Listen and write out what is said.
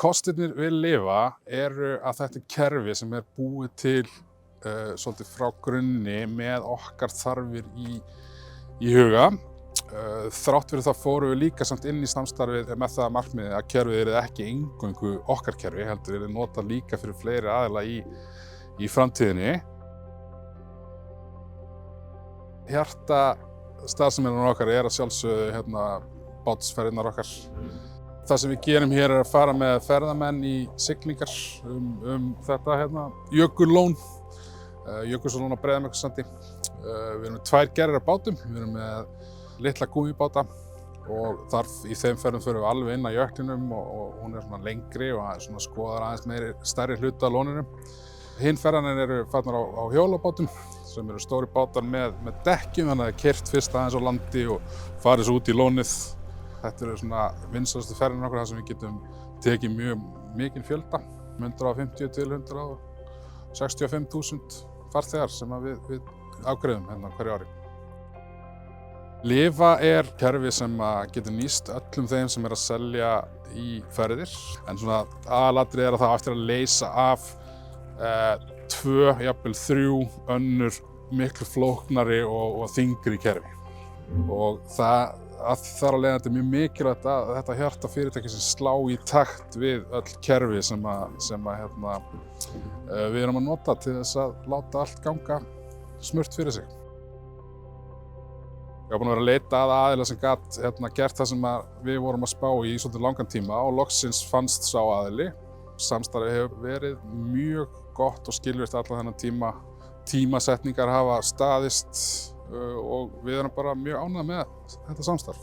Kostirnir við Lifa eru að þetta er kerfi sem er búið til svolítið frá grunni með okkar þarfir í huga. Þrátt fyrir það fórum við líka samt inn í samstarfið með það markmiði að kerfið yrði ekki eingöngu okkar kerfi, heldur yrði notað líka fyrir fleiri aðila í framtíðinni. Hjarta starfseminnar okkar er að sjálfsögðu bátsferðirnar okkar. Það sem við gerum hér er að fara með ferðamenn í siglingar þetta jökullón, Jökulsárlón á Breiðamerkursandi. Við erum með 2 gerðir af bátum. Við erum með litla gúmmíbáta og í þeim ferðum förum við alveg inn að jöklinum og hún er svona lengri og svona skoðar aðeins stærri hluta af lóninu. Hinn ferðamenn eru farnir á hjólabátum sem eru stóri bátar með dekkjum, þannig að það er keyrt fyrst aðeins á landi og farið svo út í lónið. Þetta eru svona vinsælustu ferðirnar okkar þar sem við getum tekið mjög mikinn fjölda, 150 til 165.000 farþegar sem við afgreiðum hverju ári. Lifa er kerfi sem getur nýst öllum þeim sem að selja í ferðir, en svona aðalatriðið er að það eftir að leysa af 2, jafnvel 3 önnur miklu flóknari og þyngri kerfi. Og það þar að leiðandi mjög mikilvægt að þetta hjarta fyrirtæki sem slá í takt við öll kerfi sem við erum að nota til þess að láta allt ganga smurt fyrir sig. Ég var búinn að vera að leita að aðila sem gat gert það sem við vorum að spá í svolítið langan tíma og loksins fannst sá aðili. Samstarfið hefur verið mjög gott og skilvirkt allan þennan tíma. Tímasetningar hafa staðist og við erum bara mjög ánægð með þetta samstarf.